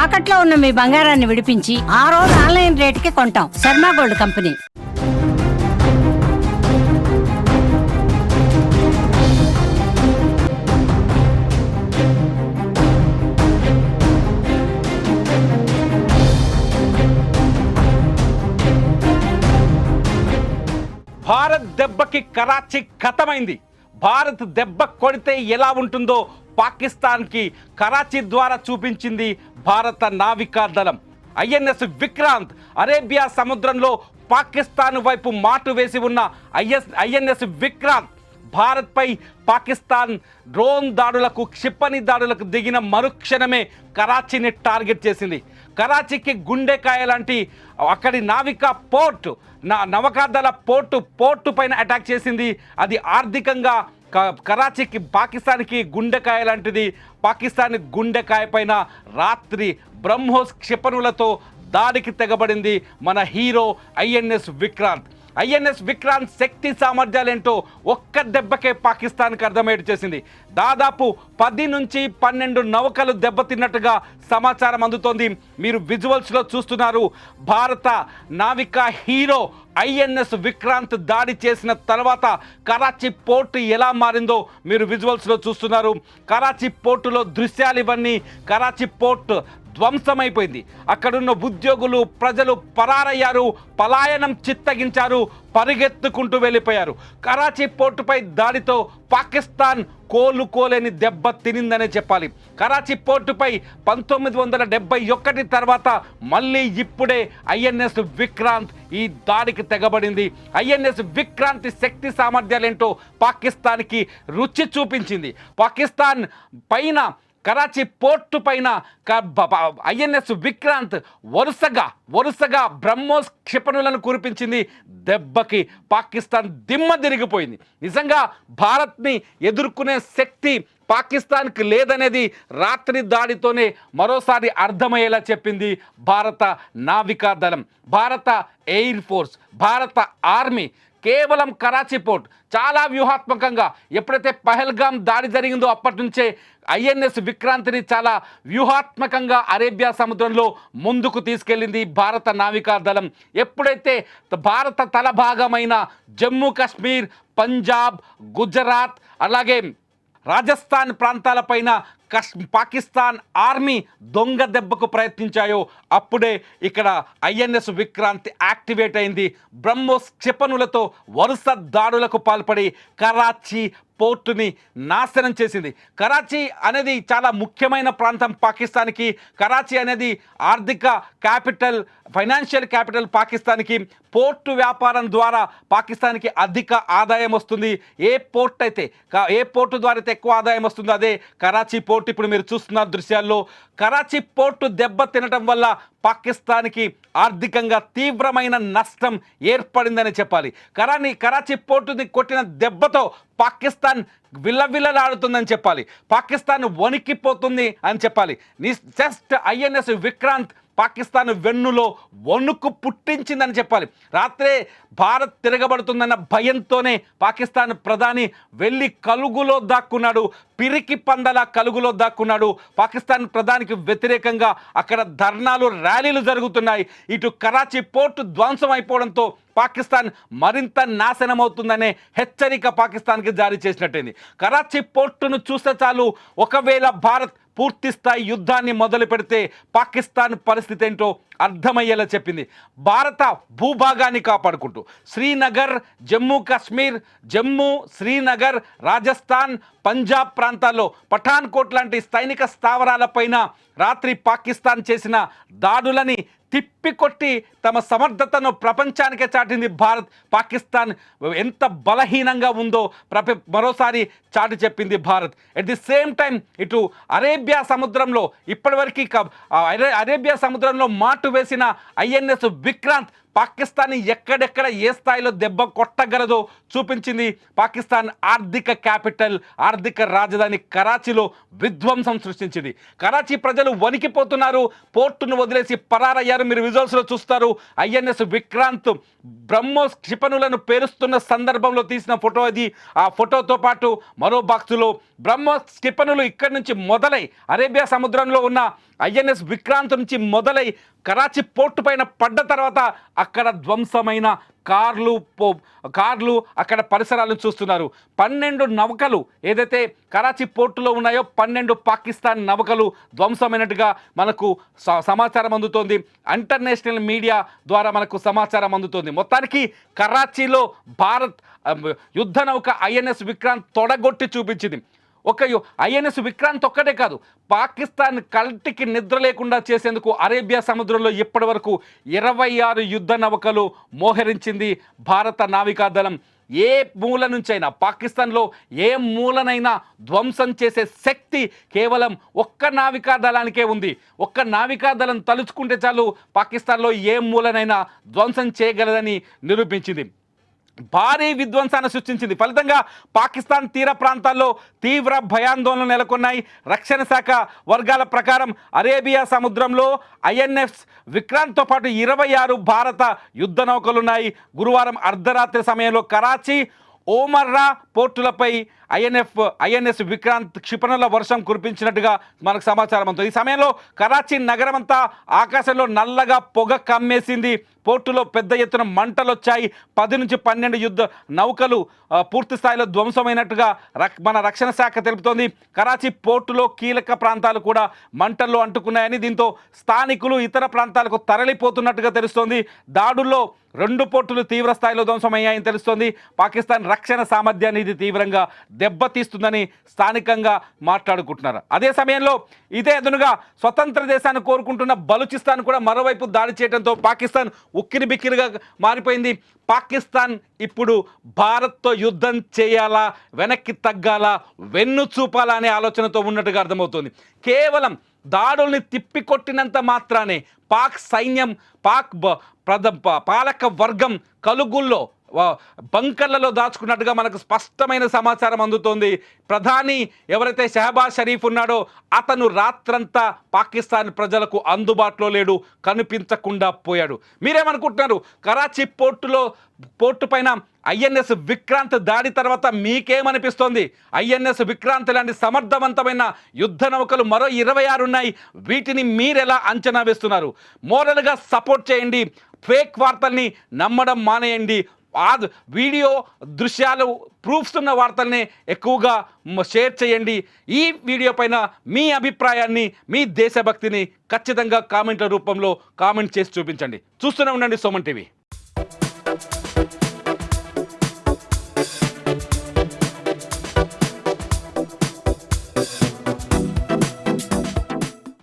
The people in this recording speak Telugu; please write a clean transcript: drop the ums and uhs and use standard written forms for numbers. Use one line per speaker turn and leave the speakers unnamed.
తాకట్లో ఉన్న మీ బంగారాన్ని విడిపించి ఆ రోజు ఆన్లైన్ రేటుకి కొంటాం. Sharma gold company.
భారత్ దెబ్బకి కరాచీ ఖతమైంది. భారత్ దెబ్బ కొడితే ఎలా ఉంటుందో పాకిస్తాన్కి కరాచీ ద్వారా చూపించింది భారత నావికా దళం. ఐఎన్ఎస్ విక్రాంత్ అరేబియా సముద్రంలో పాకిస్తాన్ వైపు మాటు వేసి ఉన్న ఐఎన్ఎస్ విక్రాంత్ భారత్పై పాకిస్తాన్ డ్రోన్ దాడులకు, క్షిపణి దాడులకు దిగిన మరుక్షణమే కరాచీని టార్గెట్ చేసింది. కరాచీకి గుండెకాయ లాంటి అక్కడి నావికా పోర్టు, నౌకాదళ పోర్టు పైన అటాక్ చేసింది. అది ఆర్థికంగా కరాచీకి, పాకిస్తాన్కి గుండెకాయ లాంటిది. పాకిస్తాన్ గుండెకాయ పైన రాత్రి బ్రహ్మోస్ క్షిపణులతో దాడికి తెగబడింది మన hero INS Vikrant. INS Vikrant శక్తి సామర్థ్యాలేంటో ఒక్క దెబ్బకే పాకిస్తాన్కి అర్థమయ్యేట్టు చేసింది. దాదాపు 10 నుంచి 12 నౌకలు దెబ్బతిన్నట్టుగా సమాచారం అందుతోంది. మీరు విజువల్స్లో చూస్తున్నారు. భారత నావికా హీరో ఐఎన్ఎస్ విక్రాంత్ దాడి చేసిన తర్వాత కరాచీ పోర్టు ఎలా మారిందో మీరు విజువల్స్లో చూస్తున్నారు. కరాచీ పోర్టులో దృశ్యాలు ఇవన్నీ. కరాచీ పోర్టు ధ్వంసమైపోయింది. అక్కడున్న ఉద్యోగులు, ప్రజలు పరారయ్యారు, పలాయనం చిత్తగించారు, పరిగెత్తుకుంటూ వెళ్ళిపోయారు. కరాచీ పోర్టుపై దాడితో పాకిస్తాన్ కోలుకోలేని దెబ్బ తినిందనే చెప్పాలి. కరాచీ పోర్టుపై 1971 తర్వాత మళ్ళీ ఇప్పుడే ఐఎన్ఎస్ విక్రాంత్ ఈ దాడికి తెగబడింది. ఐఎన్ఎస్ విక్రాంత్ శక్తి సామర్థ్యాలేంటో పాకిస్తాన్కి రుచి చూపించింది. పాకిస్తాన్ పైన, కరాచీ పోర్టు పైన ఐఎన్ఎస్ విక్రాంత్ వరుసగా బ్రహ్మోస్ క్షిపణులను కురిపించింది. దెబ్బకి పాకిస్తాన్ దిమ్మ తిరిగిపోయింది. నిజంగా భారత్ని ఎదుర్కొనే శక్తి పాకిస్తాన్కి లేదనేది రాత్రి దాడితోనే మరోసారి అర్థమయ్యేలా చెప్పింది భారత నావికా దళం, భారత ఎయిర్ ఫోర్స్, భారత ఆర్మీ. కేవలం కరాచీ పోర్ట్ చాలా వ్యూహాత్మకంగా, ఎప్పుడైతే పహల్గామ్ దాడి జరిగిందో అప్పటి నుంచే ఐఎన్ఎస్ విక్రాంత్ని చాలా వ్యూహాత్మకంగా అరేబియా సముద్రంలో ముందుకు తీసుకెళ్ళింది భారత నావికా దళం. ఎప్పుడైతే భారత తల భాగమైన జమ్మూ కాశ్మీర్, పంజాబ్, గుజరాత్, అలాగే రాజస్థాన్ ప్రాంతాలపైన పాకిస్తాన్ ఆర్మీ దొంగ దెబ్బకు ప్రయత్నించాయో అప్పుడే ఇక్కడ ఐఎన్ఎస్ విక్రాంత్ యాక్టివేట్ అయింది. బ్రహ్మోస్ క్షిపణులతో వరుస దాడులకు పాల్పడి కరాచీ పోర్టుని నాశనం చేసింది. కరాచీ అనేది చాలా ముఖ్యమైన ప్రాంతం పాకిస్తాన్కి. కరాచీ అనేది ఆర్థిక క్యాపిటల్, ఫైనాన్షియల్ క్యాపిటల్ పాకిస్తాన్కి. పోర్టు వ్యాపారం ద్వారా పాకిస్తాన్కి అధిక ఆదాయం వస్తుంది. ఏ పోర్టు ద్వారా అయితే ఎక్కువ ఆదాయం వస్తుందో అదే కరాచీ పోర్టు. ఇప్పుడు మీరు చూస్తున్న దృశ్యాల్లో కరాచీ పోర్టు దెబ్బ తినటం వల్ల పాకిస్తాన్కి ఆర్థికంగా తీవ్రమైన నష్టం ఏర్పడిందని చెప్పాలి. కరాచీ పోర్టుని కొట్టిన దెబ్బతో పాకిస్తాన్ విల్లవిల్లలాడుతుందని చెప్పాలి. పాకిస్తాన్ వణికిపోతుంది అని చెప్పాలి. జస్ట్ ఐఎన్ఎస్ విక్రాంత్ పాకిస్తాన్ వెన్నులో వణుకు పుట్టించిందని చెప్పాలి. రాత్రే భారత్ తిరగబడుతుందన్న భయంతోనే పాకిస్తాన్ ప్రధాని వెళ్ళి కలుగులో దాక్కున్నాడు, పిరికి పందల కలుగులో దాక్కున్నాడు. పాకిస్తాన్ ప్రధానికి వ్యతిరేకంగా అక్కడ ధర్నాలు, ర్యాలీలు జరుగుతున్నాయి. ఇటు కరాచీ పోర్టు ధ్వంసం అయిపోవడంతో పాకిస్తాన్ మరింత నాశనం అవుతుందనే హెచ్చరిక పాకిస్తాన్కి జారీ చేసినట్టయింది. కరాచీ పోర్టును చూస్తే చాలు, ఒకవేళ భారత్ పూర్తి స్థాయి యుద్ధాన్ని మొదలు పెడితే పాకిస్తాన్ పరిస్థితి ఏంటో అర్థమయ్యేలా చెప్పింది. భారత భూభాగాన్ని కాపాడుకుంటూ శ్రీనగర్, జమ్మూ కాశ్మీర్, శ్రీనగర్, రాజస్థాన్, పంజాబ్ ప్రాంతాల్లో పఠాన్కోట్ లాంటి సైనిక స్థావరాలపైన రాత్రి పాకిస్తాన్ చేసిన దాడులని తిప్పికొట్టి తమ సమర్థతను ప్రపంచానికే చాటింది భారత్. పాకిస్తాన్ ఎంత బలహీనంగా ఉందో మరోసారి చాటి చెప్పింది Bharat. At the same time ఇటు అరేబియా సముద్రంలో ఇప్పటివరకు అరేబియా సముద్రంలో మాటు వేసిన ఐఎన్ఎస్ విక్రాంత్ పాకిస్తాన్ ఎక్కడెక్కడ ఏ స్థాయిలో దెబ్బ కొట్టగలదో చూపించింది. పాకిస్తాన్ ఆర్థిక క్యాపిటల్, ఆర్థిక రాజధాని కరాచీలో విధ్వంసం సృష్టించింది. కరాచీ ప్రజలు వణికిపోతున్నారు, పోర్టును వదిలేసి పరారయ్యారు. మీరు విజువల్స్లో చూస్తారు. ఐఎన్ఎస్ విక్రాంత్ బ్రహ్మోస్ క్షిపణులను పేరుస్తున్న సందర్భంలో తీసిన ఫోటో అది. ఆ ఫోటోతో పాటు మరో బాక్సులో బ్రహ్మోస్ క్షిపణులు ఇక్కడి నుంచి మొదలై అరేబియా సముద్రంలో ఉన్న ఐఎన్ఎస్ విక్రాంత్ నుంచి మొదలై కరాచీ పోర్టు పైన పడ్డ తర్వాత అక్కడ ధ్వంసమైన కార్లు అక్కడ పరిసరాలను చూస్తున్నారు. 12 నౌకలు ఏదైతే కరాచీ పోర్టులో ఉన్నాయో 12 పాకిస్తాన్ నౌకలు ధ్వంసమైనట్టుగా మనకు సమాచారం అందుతోంది. ఇంటర్నేషనల్ మీడియా ద్వారా మనకు సమాచారం అందుతోంది. మొత్తానికి కరాచీలో భారత్ యుద్ధ నౌక ఐఎన్ఎస్ విక్రాంత్ తొడగొట్టి చూపించింది. ఐఎన్ఎస్ విక్రాంత్ ఒక్కటే కాదు, పాకిస్తాన్ కంటికి నిద్ర లేకుండా చేసేందుకు అరేబియా సముద్రంలో ఇప్పటి వరకు 26 యుద్ధ నౌకలు మోహరించింది భారత నావికాదళం. ఏ మూల నుంచైనా పాకిస్తాన్లో ఏ మూలనైనా ధ్వంసం చేసే శక్తి కేవలం ఒక్క నావికాదళానికే ఉంది. ఒక్క నావికాదళం తలుచుకుంటే చాలు పాకిస్తాన్లో ఏ మూలనైనా ధ్వంసం చేయగలదని నిరూపించింది. భారీ విధ్వంసాన్ని సృష్టించింది. ఫలితంగా పాకిస్తాన్ తీర ప్రాంతాల్లో తీవ్ర భయాందోళనలు నెలకొన్నాయి. రక్షణ శాఖ వర్గాల ప్రకారం అరేబియా సముద్రంలో ఐఎన్ఎస్ విక్రాంత్తో పాటు 26 భారత యుద్ధ నౌకలున్నాయి. గురువారం అర్ధరాత్రి సమయంలో కరాచీ, ఓమర్రా పోర్టులపై ఐఎన్ఎస్ విక్రాంత్ క్షిపణుల వర్షం కురిపించినట్టుగా మనకు సమాచారం అందుతుంది. ఈ సమయంలో కరాచీ నగరం అంతా ఆకాశంలో నల్లగా పొగ కమ్మేసింది. పోర్టులో పెద్ద ఎత్తున మంటలు వచ్చాయి. 10 నుంచి 12 యుద్ధ నౌకలు పూర్తి స్థాయిలో ధ్వంసమైనట్టుగా మన రక్షణ శాఖ తెలుపుతోంది. కరాచీ పోర్టులో కీలక ప్రాంతాలు కూడా మంటల్లో అంటుకున్నాయని, దీంతో స్థానికులు ఇతర ప్రాంతాలకు తరలిపోతున్నట్టుగా తెలుస్తోంది. దాడుల్లో 2 పోర్టులు తీవ్ర స్థాయిలో ధ్వంసమయ్యాయని తెలుస్తోంది. పాకిస్తాన్ రక్షణ సామర్థ్యాన్ని ఇది తీవ్రంగా దెబ్బతీస్తుందని స్థానికంగా మాట్లాడుకుంటున్నారు. అదే సమయంలో ఇదే అదునుగా స్వతంత్ర దేశాన్ని కోరుకుంటున్న బలూచిస్తాన్ కూడా మరోవైపు దాడి చేయడంతో పాకిస్తాన్ ఉక్కిరి బిక్కిరిగా మారిపోయింది. పాకిస్తాన్ ఇప్పుడు భారత్తో యుద్ధం చేయాలా, వెనక్కి తగ్గాలా, వెన్ను చూపాలా అనే ఆలోచనతో ఉన్నట్టుగా అర్థమవుతుంది. కేవలం దాడుల్ని తిప్పికొట్టినంత మాత్రానే పాక్ సైన్యం, పాలక వర్గం కలుగుల్లో బంకర్లలో దాచుకున్నట్టుగా మనకు స్పష్టమైన సమాచారం అందుతోంది. ప్రధాని ఎవరైతే షహబాజ్ షరీఫ్ ఉన్నాడో అతను రాత్రంతా పాకిస్తాన్ ప్రజలకు అందుబాటులో లేడు, కనిపించకుండా పోయాడు. మీరేమనుకుంటున్నారు? కరాచీ పోర్టు పైన ఐఎన్ఎస్ విక్రాంత్ దాడి తర్వాత మీకేమనిపిస్తోంది? ఐఎన్ఎస్ విక్రాంత్ లాంటి సమర్థవంతమైన యుద్ధ నౌకలు మరో 26 ఉన్నాయి. వీటిని మీరెలా అంచనా వేస్తున్నారు? మోరల్గా సపోర్ట్ చేయండి, ఫేక్ వార్తల్ని నమ్మడం మానేయండి. వీడియో దృశ్యాలు ప్రూఫ్స్ ఉన్న వార్తల్ని ఎక్కువగా షేర్ చేయండి. ఈ వీడియో పైన మీ అభిప్రాయాన్ని, మీ దేశభక్తిని ఖచ్చితంగా కామెంట్ల రూపంలో కామెంట్ చేసి చూపించండి. చూస్తూనే ఉండండి సుమన్ టీవీ.